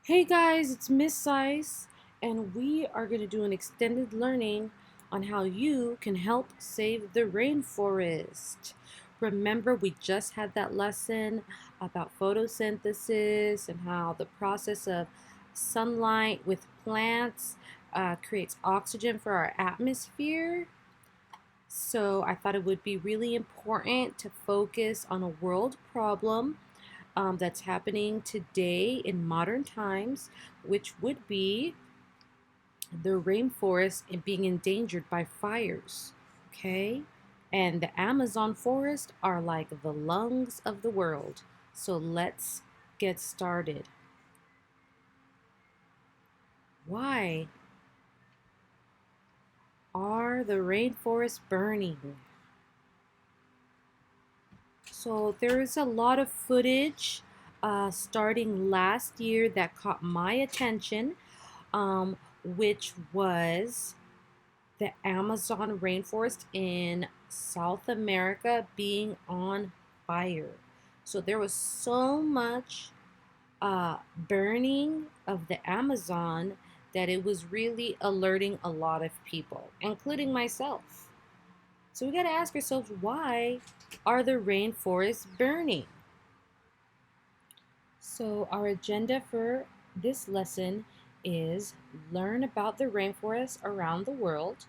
Hey guys, it's Miss Sice, and we are going to do an extended learning on how you can help save the rainforest. Remember, we just had that lesson about photosynthesis and how the process of sunlight with plants creates oxygen for our atmosphere. So I thought it would be really important to focus on a world problem that's happening today in modern times, which would be the rainforest being endangered by fires. Okay? And the Amazon forest are like the lungs of the world. So let's get started. Why are the rainforests burning? So there is a lot of footage starting last year that caught my attention, which was the Amazon rainforest in South America being on fire. So there was so much burning of the Amazon that it was really alerting a lot of people, including myself. So we got to ask ourselves, why are the rainforests burning? So our agenda for this lesson is learn about the rainforests around the world,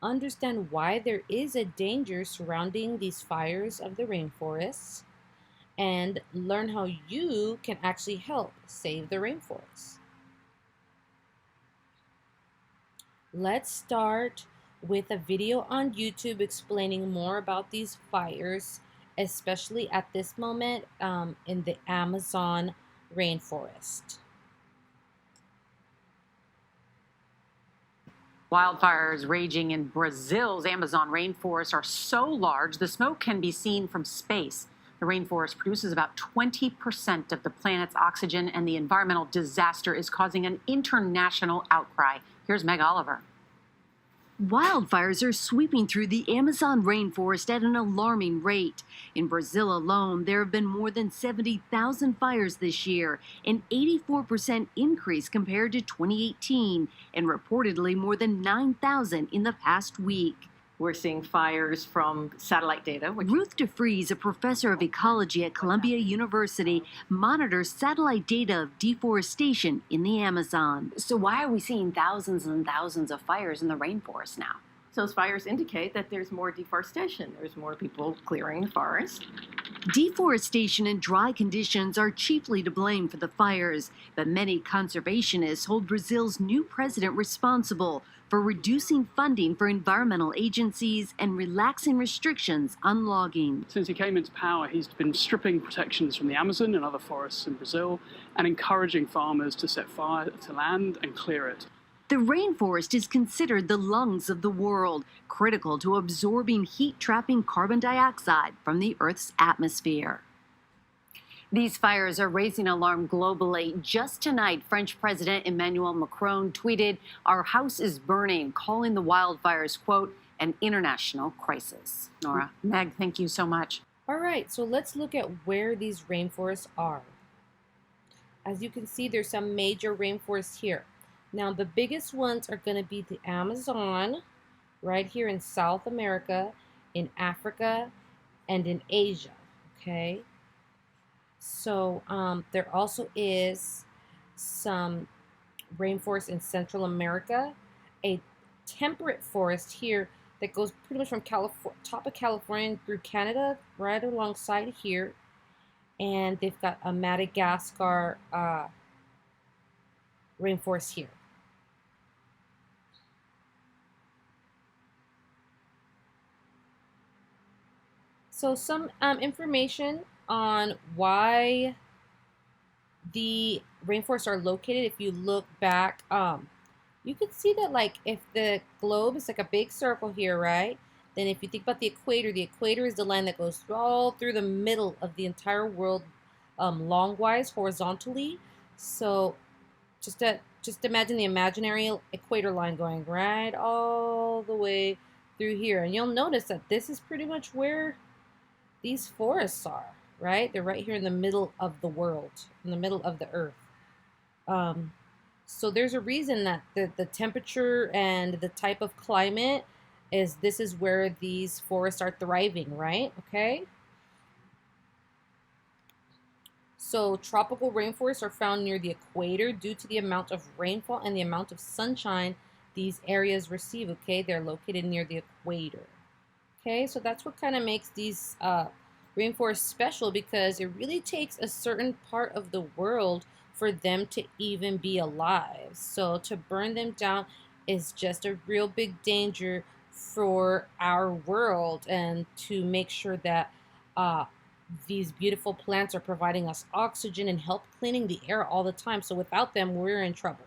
understand why there is a danger surrounding these fires of the rainforests, and learn how you can actually help save the rainforests. Let's start with a video on YouTube explaining more about these fires, especially at this moment in the Amazon rainforest. Wildfires raging in Brazil's Amazon rainforest are so large the smoke can be seen from space. The rainforest produces about 20% of the planet's oxygen, and the environmental disaster is causing an international outcry. Here's Meg Oliver. Wildfires are sweeping through the Amazon rainforest at an alarming rate. In Brazil alone, there have been more than 70,000 fires this year, an 84% increase compared to 2018, and reportedly more than 9,000 in the past week. We're seeing fires from satellite data. Ruth DeFries, a professor of ecology at Columbia University, monitors satellite data of deforestation in the Amazon. So why are we seeing thousands and thousands of fires in the rainforest now? Those fires indicate that there's more deforestation. There's more people clearing the forest. Deforestation and dry conditions are chiefly to blame for the fires, but many conservationists hold Brazil's new president responsible for reducing funding for environmental agencies and relaxing restrictions on logging. Since he came into power, he's been stripping protections from the Amazon and other forests in Brazil and encouraging farmers to set fire to land and clear it. The rainforest is considered the lungs of the world, critical to absorbing heat-trapping carbon dioxide from the Earth's atmosphere. These fires are raising alarm globally. Just tonight, French President Emmanuel Macron tweeted, "Our house is burning," calling the wildfires, quote, an international crisis. Nora, Meg, thank you so much. All right, so let's look at where these rainforests are. As you can see, there's some major rainforests here. Now, the biggest ones are going to be the Amazon, right here in South America, in Africa, and in Asia, okay? So there also is some rainforest in Central America, a temperate forest here that goes pretty much from top of California through Canada, right alongside here. And they've got a Madagascar rainforest here. So some information on why the rainforests are located. If you look back, you can see that, like, if the globe is like a big circle here, right? Then if you think about the equator is the line that goes all through the middle of the entire world, longwise, horizontally. So just imagine the imaginary equator line going right all the way through here. And you'll notice that this is pretty much where these forests are, right? They're right here in the middle of the world, in the middle of the earth. Um, so there's a reason that the temperature and the type of climate is this is where these forests are thriving, right? Okay. So tropical rainforests are found near the equator due to the amount of rainfall and the amount of sunshine these areas receive. Okay, they're located near the equator. Okay, so that's what kind of makes these rainforests special, because it really takes a certain part of the world for them to even be alive. So to burn them down is just a real big danger for our world, and to make sure that uh, these beautiful plants are providing us oxygen and help cleaning the air all the time. So without them, we're in trouble.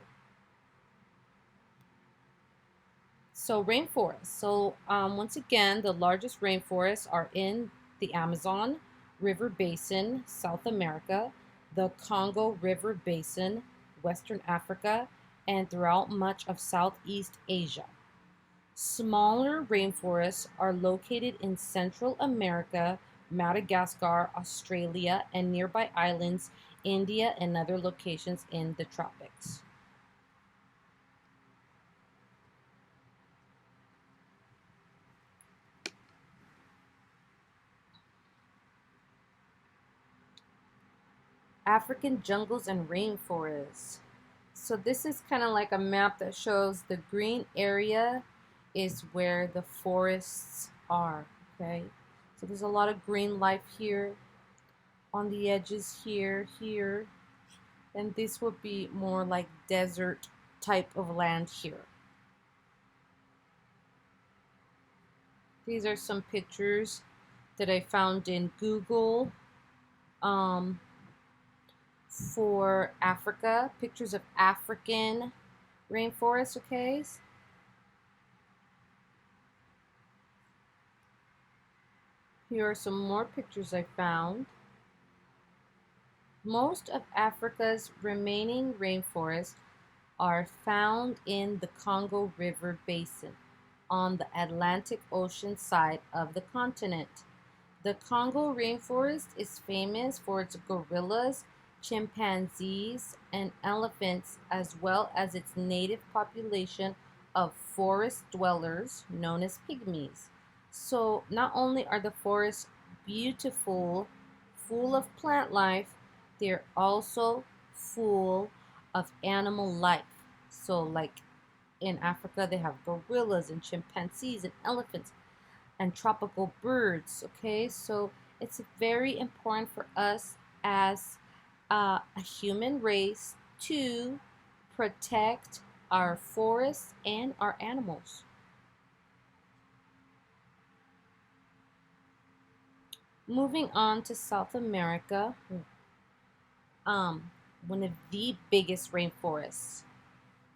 So rainforests. So once again, the largest rainforests are in the Amazon River Basin, South America, the Congo River Basin, Western Africa, and throughout much of Southeast Asia. Smaller rainforests are located in Central America, Madagascar, Australia, and nearby islands, India, and other locations in the tropics. African jungles and rainforests. So this is kind of like a map that shows the green area is where the forests are, okay? So there's a lot of green life here on the edges here, and this would be more like desert type of land here. These are some pictures that I found in Google um, for Africa, pictures of African rainforests, okay? Here are some more pictures I found. Most of Africa's remaining rainforests are found in the Congo River Basin on the Atlantic Ocean side of the continent. The Congo rainforest is famous for its gorillas, chimpanzees, and elephants, as well as its native population of forest dwellers known as pygmies. So, not only are the forests beautiful, full of plant life, they're also full of animal life. So, like in Africa, they have gorillas and chimpanzees and elephants and tropical birds. Okay, so it's very important for us as a human race to protect our forests and our animals. Moving on to South America, um, one of the biggest rainforests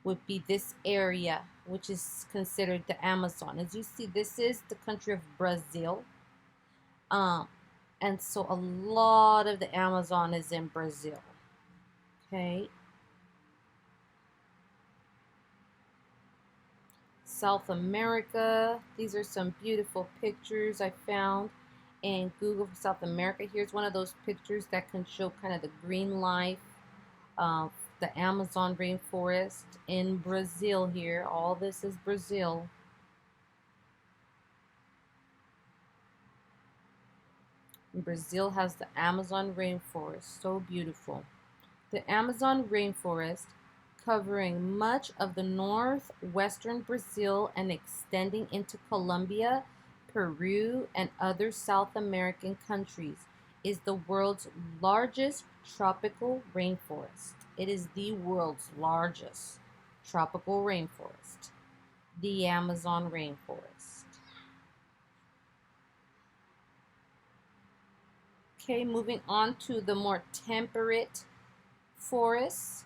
would be this area, which is considered the Amazon. As you see, this is the country of Brazil. Um, and so a lot of the Amazon is in Brazil. Okay. South America. These are some beautiful pictures I found in Google for South America. Here's one of those pictures that can show kind of the green life of the Amazon rainforest in Brazil here. All this is Brazil. And Brazil has the Amazon rainforest. So beautiful. The Amazon rainforest, covering much of the northwestern Brazil and extending into Colombia, Peru, and other South American countries, is the world's largest tropical rainforest. It is the world's largest tropical rainforest, the Amazon rainforest. Okay, moving on to the more temperate forests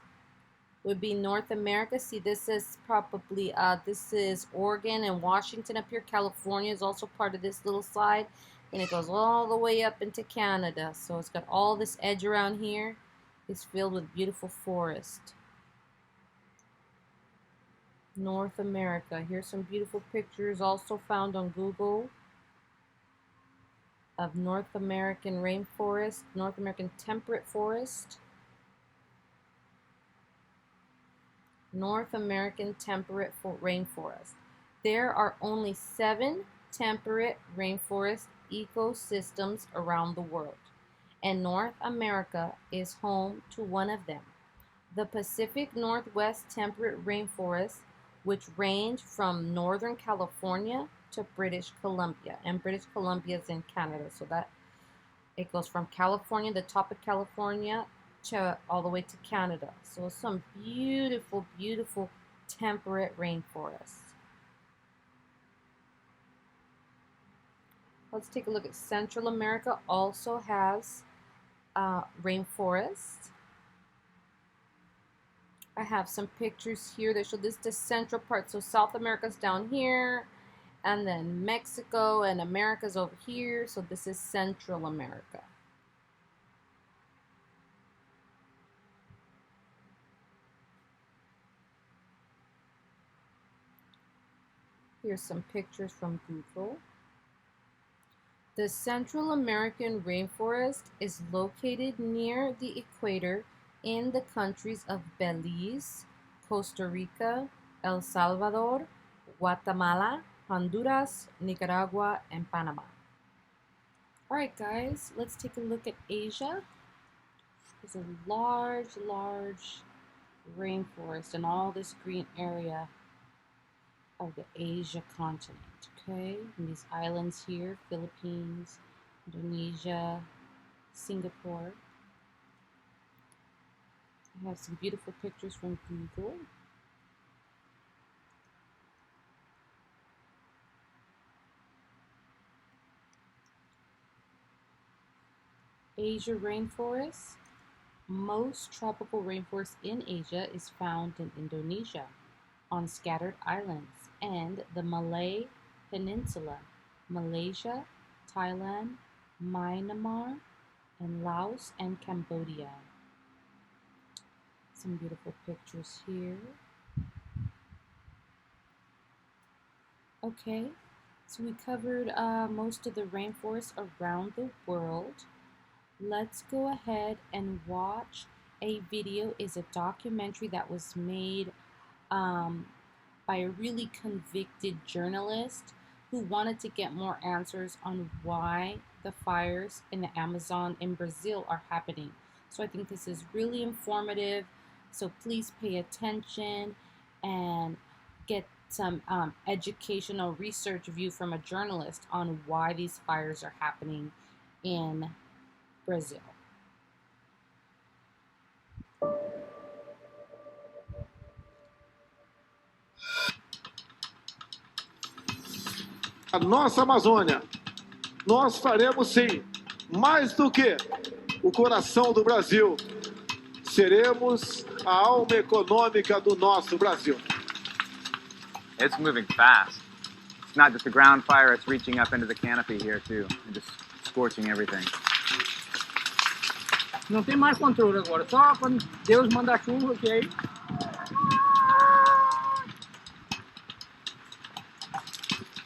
would be North America. See, this is probably this is Oregon and Washington up here. California is also part of this little side, and it goes all the way up into Canada. So it's got all this edge around here. It's filled with beautiful forest. North America. Here's some beautiful pictures also found on Google of North American rainforest, North American temperate forest. North American temperate rainforest. There are only 7 temperate rainforest ecosystems around the world, and North America is home to one of them. The Pacific Northwest temperate rainforests, which range from northern California to British Columbia, and British Columbia is in Canada, so that it goes from California, the top of California, to all the way to Canada. So some beautiful, beautiful temperate rainforests. Let's take a look at Central America. Also has rainforests. I have some pictures here that show this the central part. So South America's down here, and then Mexico and America's over here. So this is Central America. Here's some pictures from Google. The Central American rainforest is located near the equator in the countries of Belize, Costa Rica, El Salvador, Guatemala, Honduras, Nicaragua, and Panama. Alright guys, let's take a look at Asia. There's a large, large rainforest in all this green area of the Asia continent. Okay, and these islands here, Philippines, Indonesia, Singapore. I have some beautiful pictures from Google. Asia rainforests. Most tropical rainforest in Asia is found in Indonesia, on scattered islands, and the Malay Peninsula, Malaysia, Thailand, Myanmar, and Laos and Cambodia. Some beautiful pictures here. Okay, so we covered most of the rainforests around the world. Let's go ahead and watch a video. Is a documentary that was made by a really convicted journalist who wanted to get more answers on why the fires in the Amazon in Brazil are happening. So I think this is really informative. So please pay attention and get some educational research view from a journalist on why these fires are happening in Brazil. A nossa Amazônia, nós faremos sim, mais do que o coração do Brasil. Seremos a alma econômica do nosso Brasil. It's moving fast. It's not just a ground fire, it's reaching up into the canopy here too, and just scorching everything. Não tem mais controle agora, só quando Deus manda a chuva, que aí...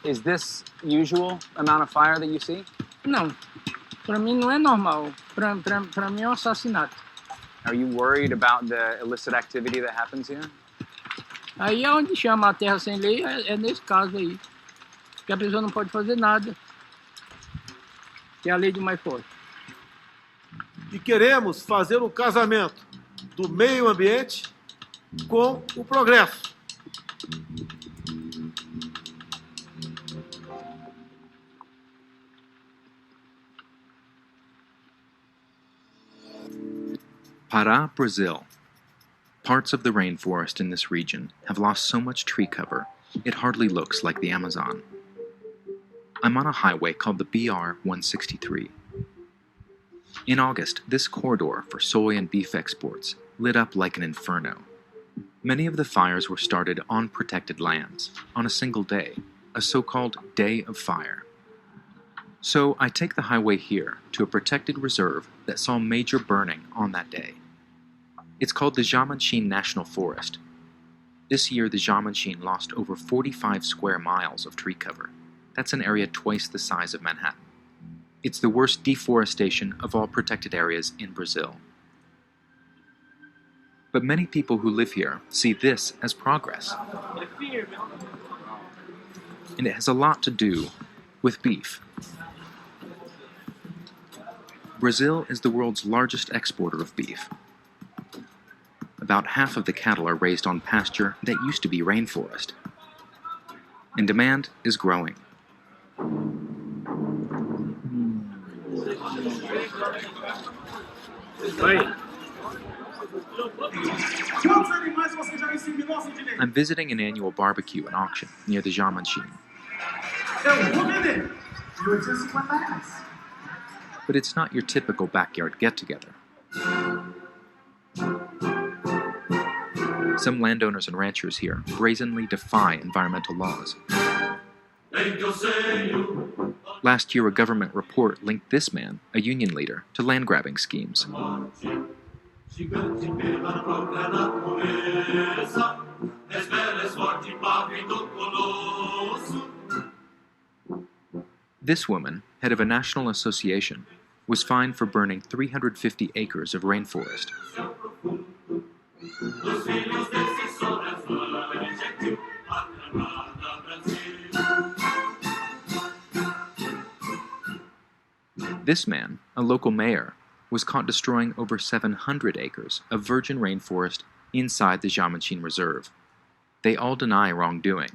Is this usual amount of fire that you see? Não, para mim não é normal. Para mim é um assassinato. Are you worried about the illicit activity that happens here? Aí é onde chama a terra sem lei, é nesse caso aí. Que a pessoa não pode fazer nada. Que é a lei do mais forte. E queremos fazer um casamento do meio ambiente com o progresso. Pará, Brazil. Parts of the rainforest in this region have lost so much tree cover, it hardly looks like the Amazon. I'm on a highway called the BR-163. In August, this corridor for soy and beef exports lit up like an inferno. Many of the fires were started on protected lands, on a single day, a so-called Day of Fire. So I take the highway here to a protected reserve that saw major burning on that day. It's called the Jamanchim National Forest. This year, the Jamanchim lost over 45 square miles of tree cover. That's an area twice the size of Manhattan. It's the worst deforestation of all protected areas in Brazil. But many people who live here see this as progress. And it has a lot to do with beef. Brazil is the world's largest exporter of beef. About half of the cattle are raised on pasture that used to be rainforest. And demand is growing. I'm visiting an annual barbecue and auction near the Jamanchim. But it's not your typical backyard get-together. Some landowners and ranchers here brazenly defy environmental laws. Last year, a government report linked this man, a union leader, to land-grabbing schemes. This woman, head of a national association, was fined for burning 350 acres of rainforest. This man, a local mayor, was caught destroying over 700 acres of virgin rainforest inside the Jamanchim Reserve. They all deny wrongdoing.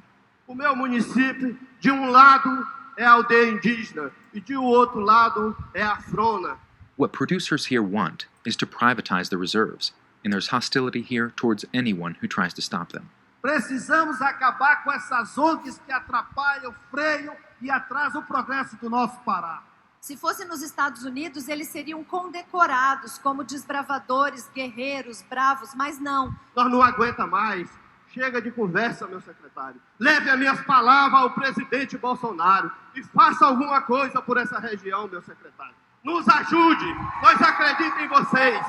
O meu município, de lado, é a aldeia indígena e de outro lado é a frona. What producers here want is to privatize the reserves, and there's hostility here towards anyone who tries to stop them. Precisamos acabar com essas ONGs que atrapalham, freiam e atrasam o progresso do nosso Pará. Se fosse nos Estados Unidos, eles seriam condecorados como desbravadores, guerreiros, bravos, mas não. Nós não aguenta mais. Chega de conversa, meu secretário. Leve as minhas palavras ao presidente Bolsonaro e faça alguma coisa por essa região, meu secretário. Nos ajude. Nós acreditamos em vocês.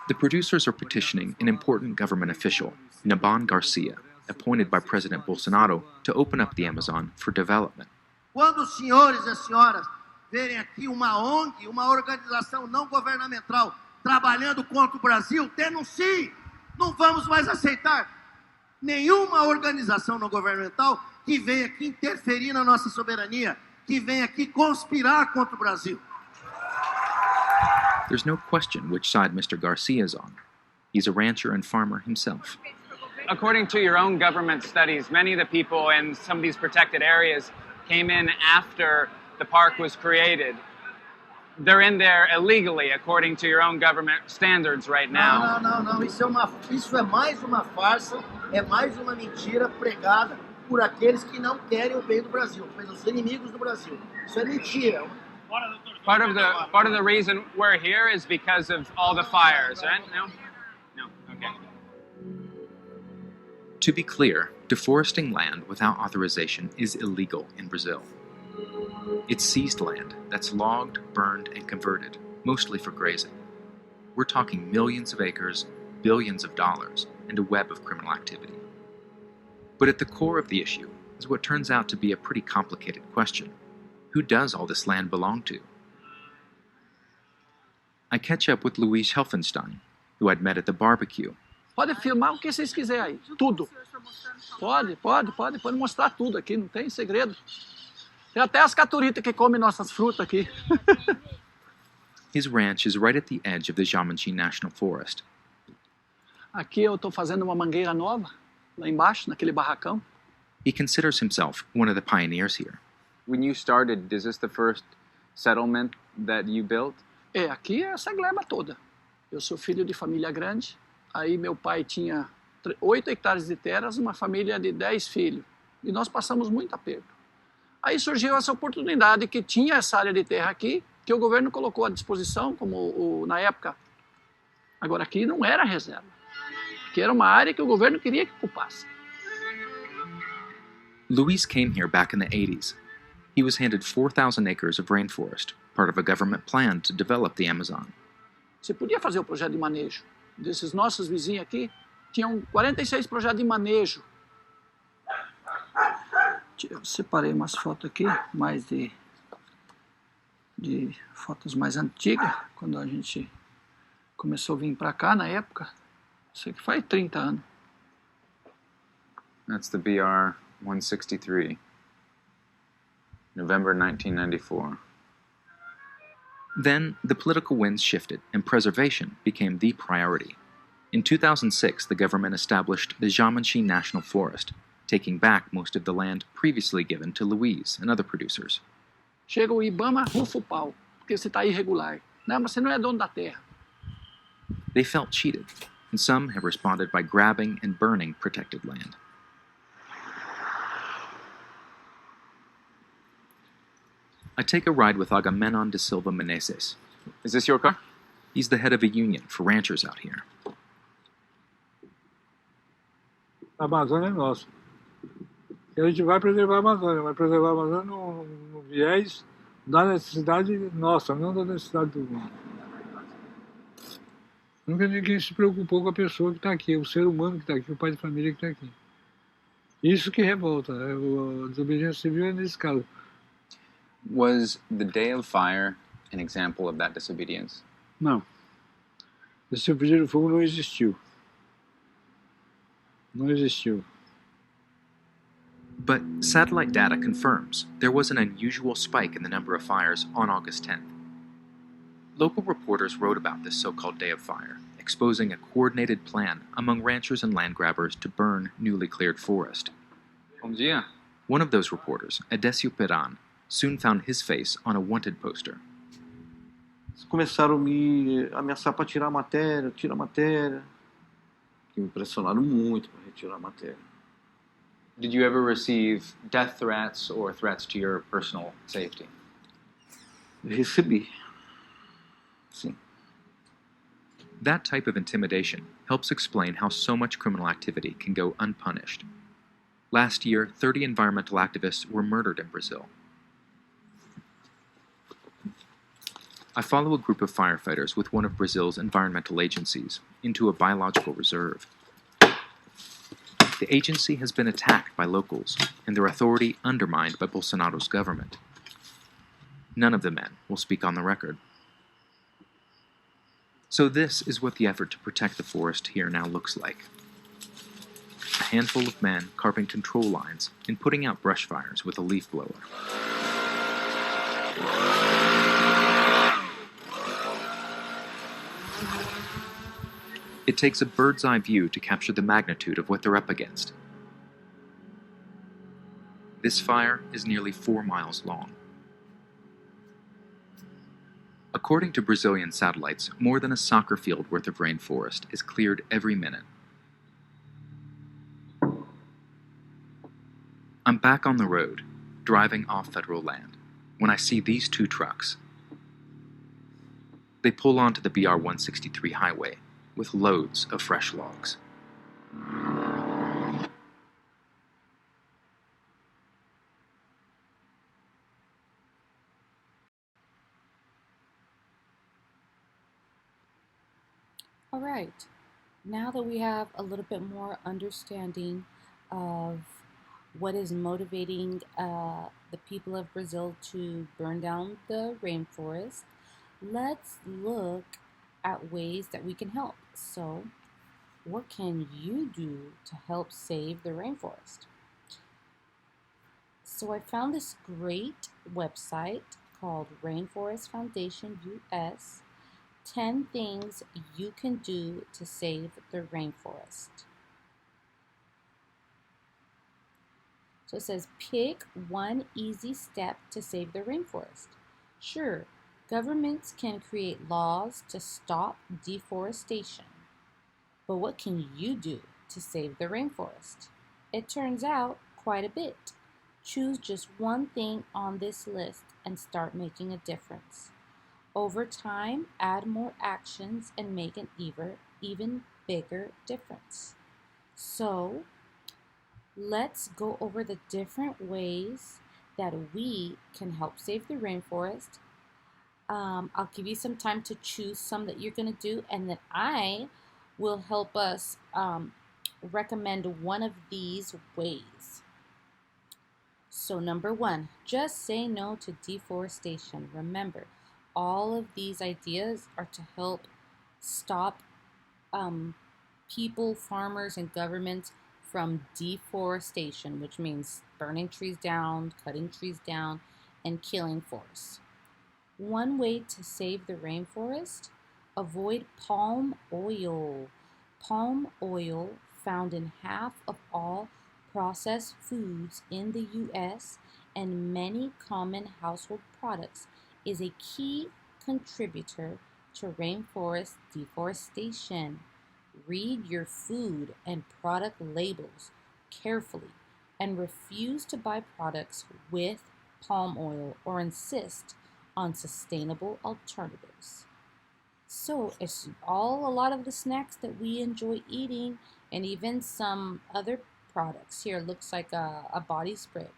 The producers are petitioning an important government official, Naban Garcia, appointed by President Bolsonaro to open up the Amazon for development. Quando os senhores e as senhoras verem aqui uma ONG, uma organização não governamental, trabalhando contra o Brasil, denuncie. Não vamos mais aceitar nenhuma organização não governamental que venha aqui interferir na nossa soberania, que venha aqui conspirar contra o Brasil. There's no question which side Mr. Garcia is on. He's a rancher and farmer himself. According to your own government studies, many of the people in some of these protected areas came in after the park was created. They're in there illegally, according to your own government standards right now. Não. Isso é mais uma farsa, é mais uma mentira pregada por aqueles que não querem o bem do Brasil, pelos inimigos do Brasil. Isso é mentira. Part of the reason we're here is because of all the fires, right? No? Okay. To be clear, deforesting land without authorization is illegal in Brazil. It's seized land that's logged, burned, and converted, mostly for grazing. We're talking millions of acres, billions of dollars, and a web of criminal activity. But at the core of the issue is what turns out to be a pretty complicated question. Who does all this land belong to? I catch up with Luiz Helfenstein, who I'd met at the barbecue. Pode filmar o que vocês quiserem aí, tudo. Pode mostrar tudo aqui, não tem segredo. Tem até as caturitas que comem nossas frutas aqui. His ranch is right at the edge of the Jamanchim National Forest. Aqui eu estou fazendo uma mangueira nova, lá embaixo, naquele barracão. He considers himself one of the pioneers here. When you started, is this the first settlement that you built? Aqui é essa gleba toda. Eu sou filho de família grande. Aí meu pai tinha 8 hectares de terras, uma família de 10 filhos. E nós passamos muito aperto. Aí surgiu essa oportunidade que tinha essa área de terra aqui, que o governo colocou à disposição, como na época. Agora aqui não era reserva, que era uma área que o governo queria que ocupasse. Luiz came here back in the 80s. He was handed 4,000 acres of rainforest, part of a government plan to develop the Amazon. Você podia fazer o projeto de manejo. Desses nossos vizinhos aqui, tinham 46 projetos de manejo. Eu separei umas fotos aqui, mais de fotos mais antigas, quando a gente Começou a vir para cá na época, sei que faz 30 anos. That's the BR 163, November 1994. Then the political winds shifted and preservation became the priority. In 2006, the government established the Jamantshi National Forest, taking back most of the land previously given to Louise and other producers. Chega o Ibama, rufa o pau, porque você está irregular. Não, mas você não é dono da terra. They felt cheated, and some have responded by grabbing and burning protected land. I take a ride with Agamenon de Silva Meneses. Is this your car? He's the head of a union for ranchers out here. A Amazônia é nossa. E a gente vai preservar a Amazônia, vai preservar a Amazônia no viés da necessidade nossa, não da necessidade do mundo. Nunca ninguém se preocupou com a pessoa que está aqui, o ser humano que está aqui, o pai de família que está aqui. Isso que revolta. A desobediência civil é nesse caso. Was the Day of Fire an example of that disobedience? Não. Esse pedido de fogo não existiu. Não existiu. But satellite data confirms there was an unusual spike in the number of fires on August 10th. Local reporters wrote about this so-called Day of Fire, exposing a coordinated plan among ranchers and land grabbers to burn newly cleared forest. Bom dia. One of those reporters, Edesio Peran, soon found his face on a wanted poster. Começaram a me ameaçar para tirar a matéria, que me pressionaram muito para retirar a matéria. Did you ever receive death threats or threats to your personal safety? Recebi. Sim. That type of intimidation helps explain how so much criminal activity can go unpunished. Last year, 30 environmental activists were murdered in Brazil. I follow a group of firefighters with one of Brazil's environmental agencies into a biological reserve. The agency has been attacked by locals and their authority undermined by Bolsonaro's government. None of the men will speak on the record. So this is what the effort to protect the forest here now looks like. A handful of men carving control lines and putting out brush fires with a leaf blower. It takes a bird's eye view to capture the magnitude of what they're up against. This fire is nearly 4 miles long. According to Brazilian satellites, more than a soccer field worth of rainforest is cleared every minute. I'm back on the road, driving off federal land, when I see these two trucks. They pull onto the BR 163 highway with loads of fresh logs. All right, now that we have a little bit more understanding of what is motivating the people of Brazil to burn down the rainforest, let's look at ways that we can help. So, what can you do to help save the rainforest? So I found this great website called Rainforest Foundation US, 10 things you can do to save the rainforest. So it says, pick one easy step to save the rainforest. Sure, governments can create laws to stop deforestation, but what can you do to save the rainforest? It turns out quite a bit. Choose just one thing on this list and start making a difference. Over time, add more actions and make an even bigger difference. So, let's go over the different ways that we can help save the rainforest. I'll give you some time to choose some that you're going to do, and then I will help us recommend one of these ways. So number 1, just say no to deforestation. Remember, all of these ideas are to help stop people, farmers, and governments from deforestation, which means burning trees down, cutting trees down, and killing forests. One way to save the rainforest: avoid palm oil. Palm oil, found in half of all processed foods in the US and many common household products, is a key contributor to rainforest deforestation. Read your food and product labels carefully and refuse to buy products with palm oil or insist on sustainable alternatives. So it's a lot of the snacks that we enjoy eating, and even some other products. Here looks like a body spray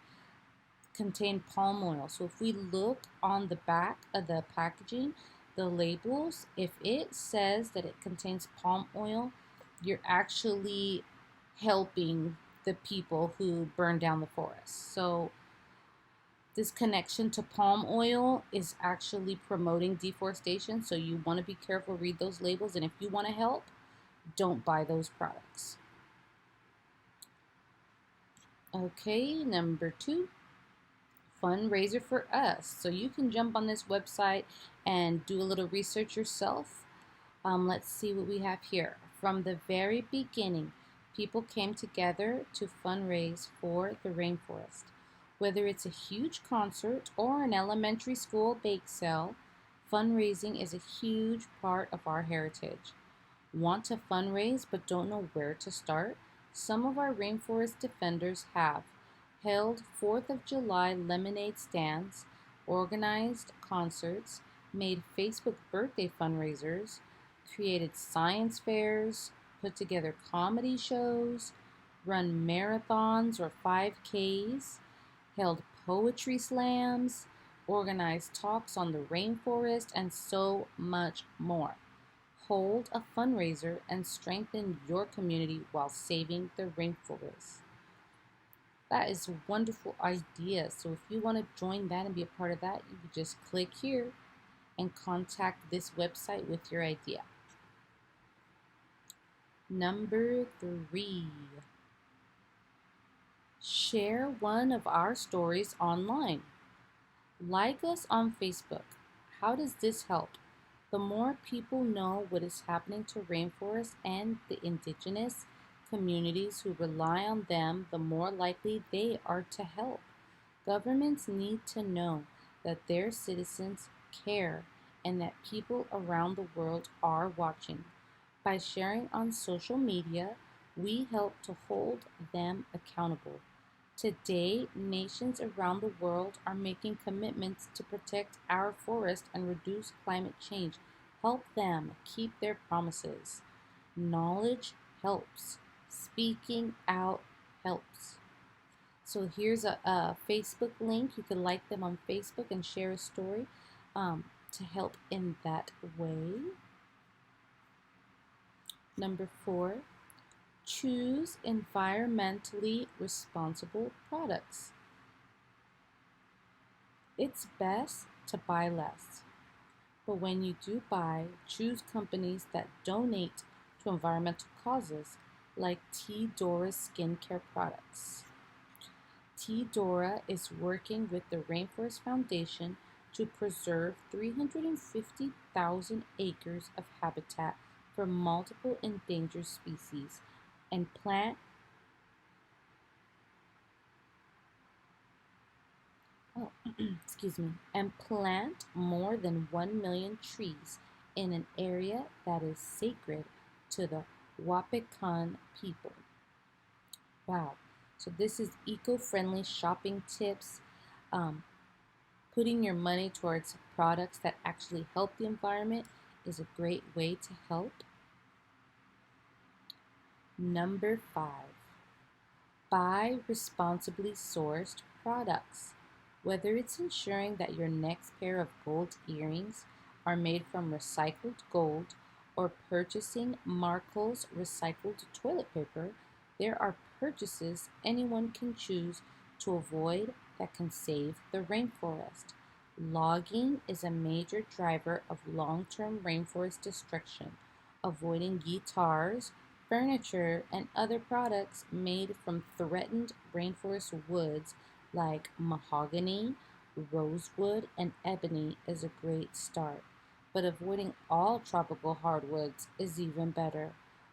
contain palm oil. So if we look on the back of the packaging, the labels, if it says that it contains palm oil, you're actually helping the people who burn down the forest. So this connection to palm oil is actually promoting deforestation. So you want to be careful, read those labels, and if you want to help, don't buy those products. Okay, number 2, fundraiser for us. So you can jump on this website and do a little research yourself. Let's see what we have here. From the very beginning, people came together to fundraise for the rainforest. Whether it's a huge concert or an elementary school bake sale, fundraising is a huge part of our heritage. Want to fundraise but don't know where to start? Some of our rainforest defenders have held 4th of July lemonade stands, organized concerts, made Facebook birthday fundraisers, created science fairs, put together comedy shows, run marathons or 5Ks, held poetry slams, organized talks on the rainforest, and so much more. Hold a fundraiser and strengthen your community while saving the rainforest. That is a wonderful idea. So if you want to join that and be a part of that, you can just click here and contact this website with your idea. Number 3, share one of our stories online. Like us on Facebook. How does this help? The more people know what is happening to rainforests and the indigenous communities who rely on them, the more likely they are to help. Governments need to know that their citizens care and that people around the world are watching. By sharing on social media, we help to hold them accountable. Today, nations around the world are making commitments to protect our forest and reduce climate change. Help them keep their promises. Knowledge helps. Speaking out helps. So here's a Facebook link. You can like them on Facebook and share a story to help in that way. Number 4, choose environmentally responsible products. It's best to buy less, but when you do buy, choose companies that donate to environmental causes, like T. Dora's skincare products. T. Dora is working with the Rainforest Foundation to preserve 350,000 acres of habitat for multiple endangered species and plant and plant more than 1 million trees in an area that is sacred to the Wapikan people. Wow. So this is eco-friendly shopping tips, putting your money towards products that actually help the environment is a great way to help. Number 5, buy responsibly sourced products. Whether it's ensuring that your next pair of gold earrings are made from recycled gold or purchasing Markle's recycled toilet paper, there are purchases anyone can choose to avoid that can save the rainforest. Logging is a major driver of long-term rainforest destruction. avoiding guitars, furniture, and other products made from threatened rainforest woods like mahogany, rosewood, and ebony is a great start. But avoiding all tropical hardwoods is even better.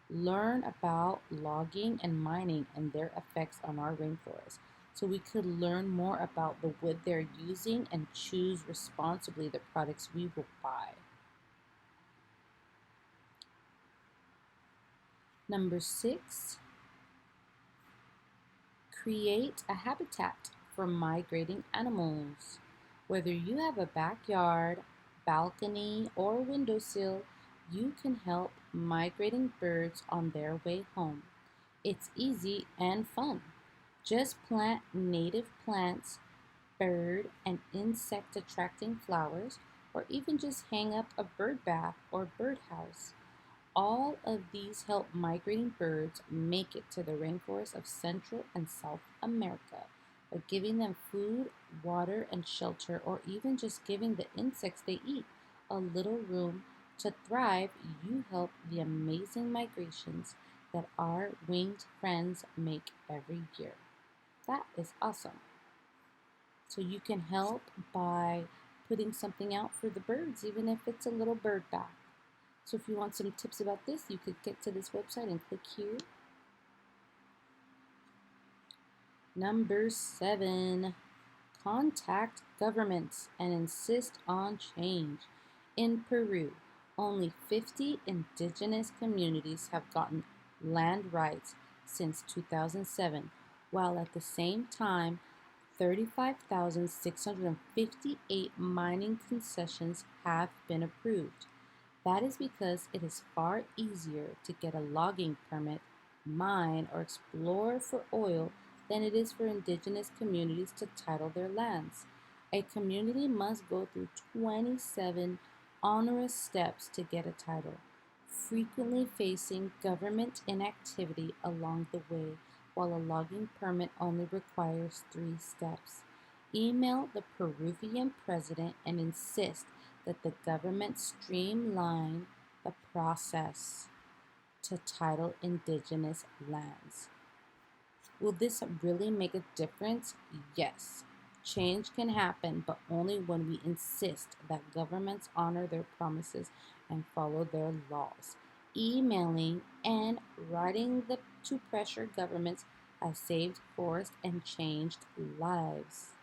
Learn about logging and mining and their effects on our rainforest so we could learn more about the wood they're using and choose responsibly the products we will buy. Number 6, create a habitat for migrating animals. Whether you have a backyard, balcony, or windowsill, you can help migrating birds on their way home. It's easy and fun. Just plant native plants, bird and insect attracting flowers, or even just hang up a bird bath or birdhouse. All of these help migrating birds make it to the rainforests of Central and South America. By giving them food, water, and shelter, or even just giving the insects they eat a little room to thrive, you help the amazing migrations that our winged friends make every year. That is awesome. So you can help by putting something out for the birds, even if it's a little bird bath. So if you want some tips about this, you could get to this website and click here. Number 7, contact governments and insist on change. In Peru, only 50 indigenous communities have gotten land rights since 2007, while at the same time, 35,658 mining concessions have been approved. That is because it is far easier to get a logging permit, mine, or explore for oil than it is for indigenous communities to title their lands. A community must go through 27 onerous steps to get a title, frequently facing government inactivity along the way, while a logging permit only requires 3 steps. Email the Peruvian president and insist that the government streamline the process to title indigenous lands. Will this really make a difference? Yes. Change can happen, but only when we insist that governments honor their promises and follow their laws. Emailing and writing to pressure governments has saved forests and changed lives.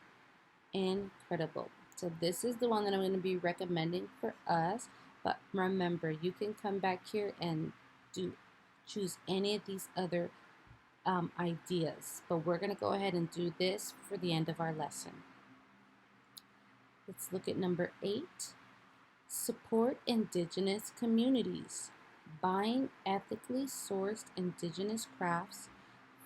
Incredible. So this is the one that I'm going to be recommending for us. But remember, you can come back here and choose any of these other ideas. But we're going to go ahead and do this for the end of our lesson. Let's look at number 8. Support indigenous communities. Buying ethically sourced indigenous crafts,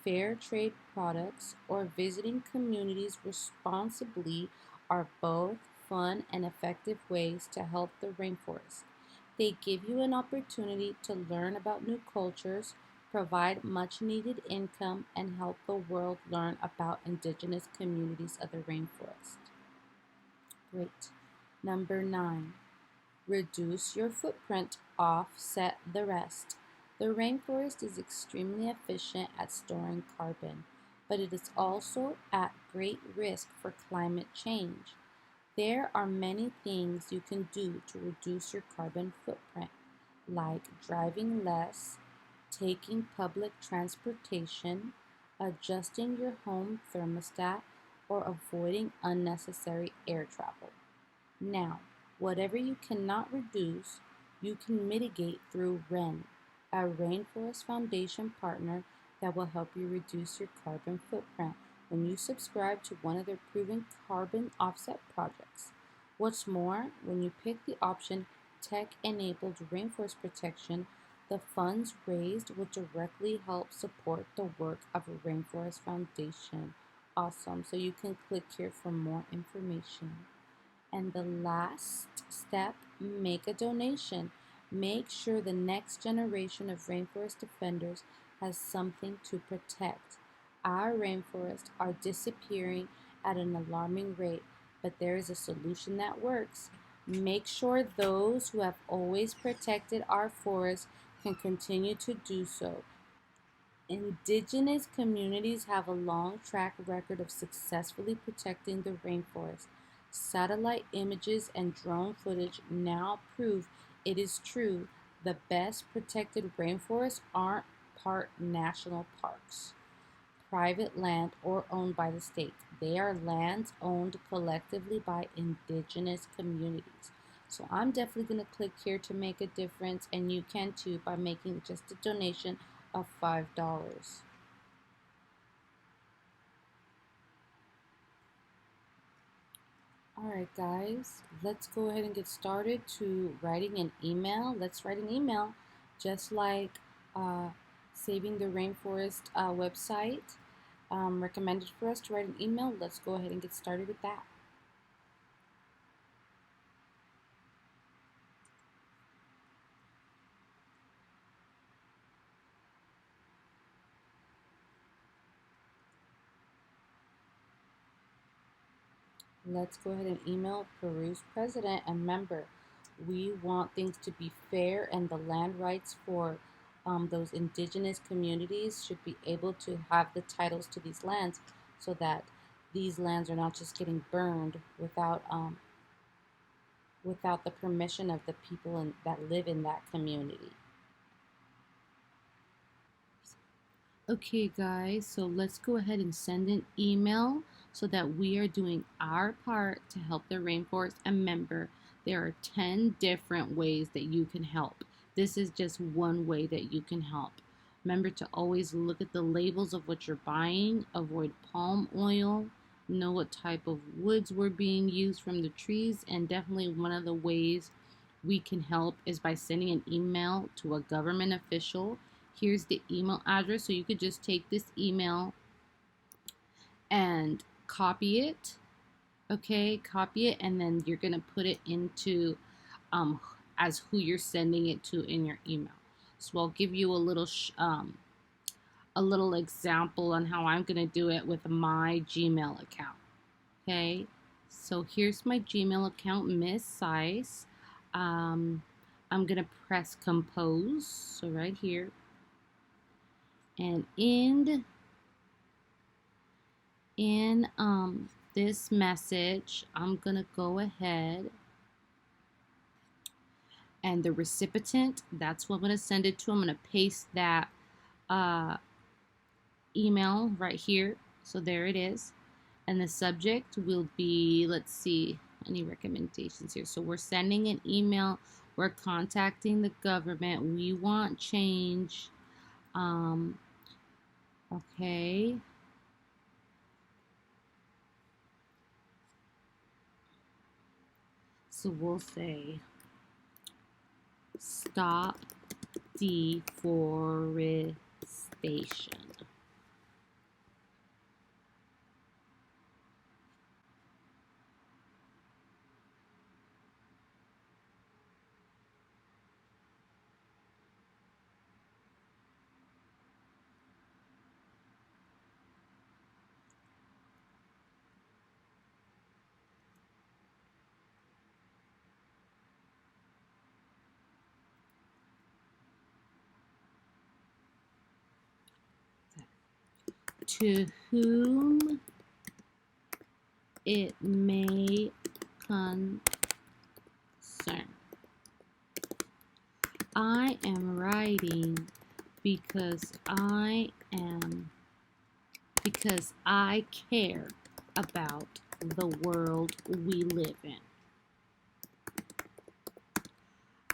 fair trade products, or visiting communities responsibly are both fun and effective ways to help the rainforest. They give you an opportunity to learn about new cultures, provide much needed income, and help the world learn about indigenous communities of the rainforest. Great. Number 9. Reduce your footprint, offset the rest. The rainforest is extremely efficient at storing carbon, but it is also at great risk for climate change. There are many things you can do to reduce your carbon footprint, like driving less, taking public transportation, adjusting your home thermostat, or avoiding unnecessary air travel. Now, whatever you cannot reduce, you can mitigate through REN, a Rainforest Foundation partner that will help you reduce your carbon footprint when you subscribe to one of their proven carbon offset projects. What's more, when you pick the option Tech-Enabled Rainforest Protection, the funds raised will directly help support the work of a Rainforest Foundation. Awesome. So you can click here for more information. And the last step, make a donation. Make sure the next generation of rainforest defenders has something to protect. Our rainforests are disappearing at an alarming rate, but there is a solution that works. Make sure those who have always protected our forests can continue to do so. Indigenous communities have a long track record of successfully protecting the rainforest. Satellite images and drone footage now prove it is true. The best protected rainforests aren't part national parks, private land, or owned by the state. They are lands owned collectively by indigenous communities. So I'm definitely going to click here to make a difference, and you can too by making just a donation of $5. Alright guys, let's go ahead and get started to writing an email. Let's write an email just like Saving the Rainforest website recommended for us to write an email. Let's go ahead and get started with that. Let's go ahead and email Peru's president and member. We want things to be fair, and the land rights for those indigenous communities should be able to have the titles to these lands, so that these lands are not just getting burned without the permission of the people that live in that community. Okay guys, so let's go ahead and send an email so that we are doing our part to help the rainforest. And remember, there are 10 different ways that you can help. This is just one way that you can help. Remember to always look at the labels of what you're buying, avoid palm oil, know what type of woods were being used from the trees, and definitely one of the ways we can help is by sending an email to a government official. Here's the email address, so you could just take this email and copy it. Okay, copy it, and then you're gonna put it into as who you're sending it to in your email. So I'll give you a little example on how I'm gonna do it with my Gmail account. Okay, so here's my Gmail account, Miss Sice. I'm gonna press compose, so right here. And in this message, I'm gonna go ahead, and the recipient, that's what I'm gonna send it to. I'm gonna paste that email right here. So there it is. And the subject will be, let's see, any recommendations here. So we're sending an email. We're contacting the government. We want change. Okay. So we'll say, stop deforestation. To whom it may concern. I am writing because I care about the world we live in.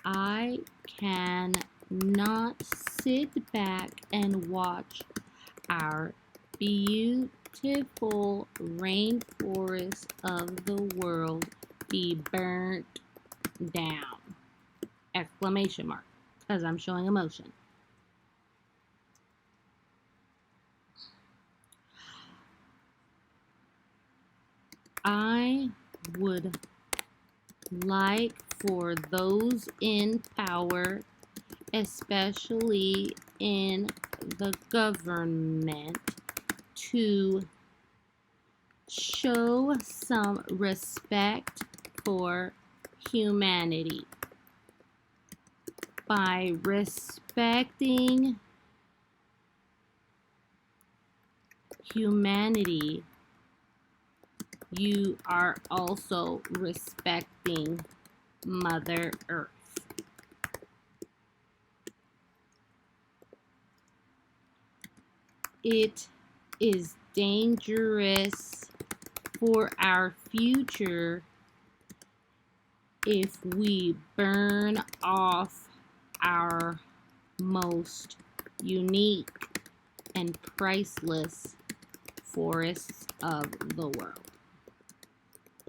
I cannot sit back and watch our beautiful rainforests of the world be burnt down. Exclamation mark, because I'm showing emotion. I would like for those in power, especially in the government, to show some respect for humanity. By respecting humanity, you are also respecting Mother Earth. It is dangerous for our future if we burn off our most unique and priceless forests of the world.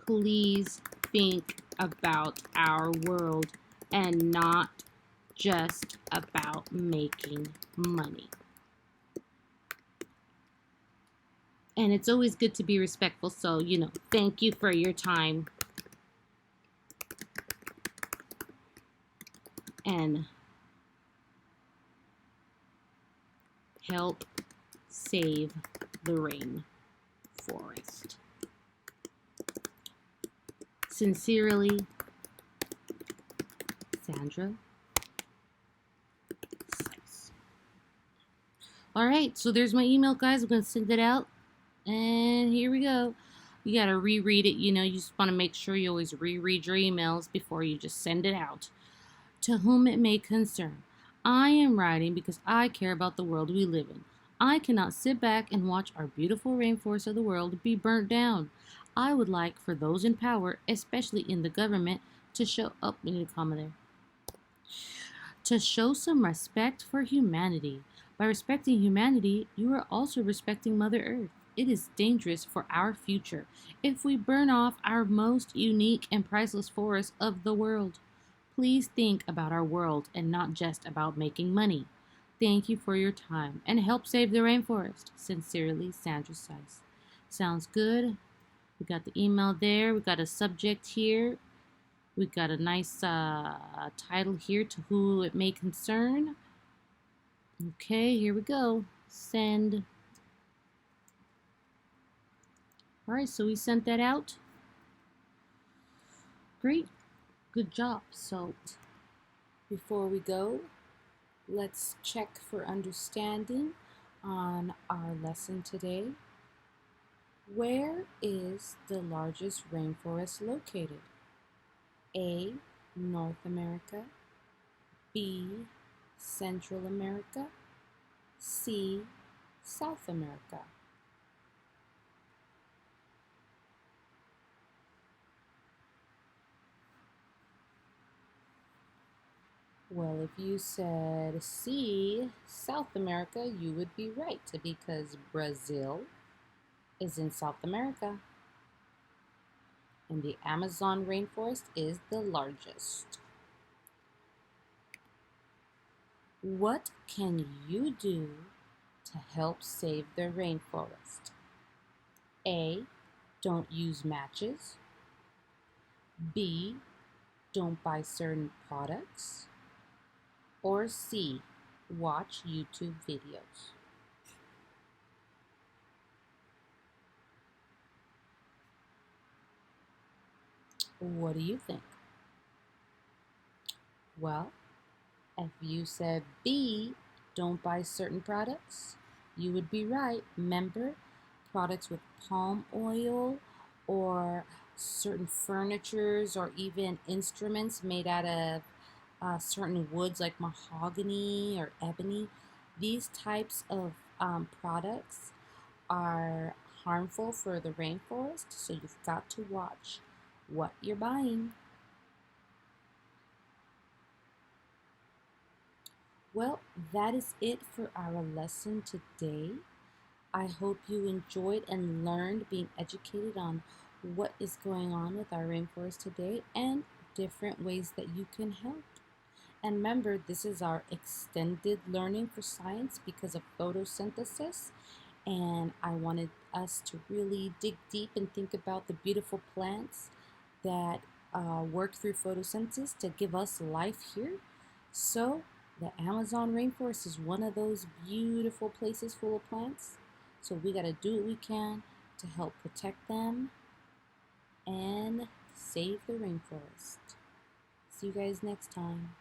Please think about our world and not just about making money. And it's always good to be respectful, so, thank you for your time. And help save the rainforest. Sincerely, Sandra. All right, so there's my email, guys. I'm going to send it out. And here we go. You got to reread it. You just want to make sure you always reread your emails before you just send it out. To whom it may concern, I am writing because I care about the world we live in. I cannot sit back and watch our beautiful rainforests of the world be burnt down. I would like for those in power, especially in the government, to show up. We need a comma there. To show some respect for humanity. By respecting humanity, you are also respecting Mother Earth. It is dangerous for our future if we burn off our most unique and priceless forests of the world. Please think about our world and not just about making money. Thank you for your time and help save the rainforest. Sincerely, Sandra Seiss. Sounds good. We got the email there. We got a subject here. We got a nice title here, to who it may concern. Okay, here we go. Send. All right, so we sent that out. Great. Good job. So before we go, let's check for understanding on our lesson today. Where is the largest rainforest located? A, North America, B, Central America, C, South America. Well, if you said C, South America, you would be right, because Brazil is in South America, and the Amazon rainforest is the largest. What can you do to help save the rainforest? A, don't use matches. B, don't buy certain products. Or C, watch YouTube videos. What do you think? Well, if you said B, don't buy certain products, you would be right. Remember, products with palm oil or certain furnitures or even instruments made out of certain woods like mahogany or ebony. These types of products are harmful for the rainforest, so you've got to watch what you're buying. Well, that is it for our lesson today. I hope you enjoyed and learned, being educated on what is going on with our rainforest today and different ways that you can help. And remember, this is our extended learning for science because of photosynthesis. And I wanted us to really dig deep and think about the beautiful plants that work through photosynthesis to give us life here. So the Amazon rainforest is one of those beautiful places full of plants. So we got to do what we can to help protect them and save the rainforest. See you guys next time.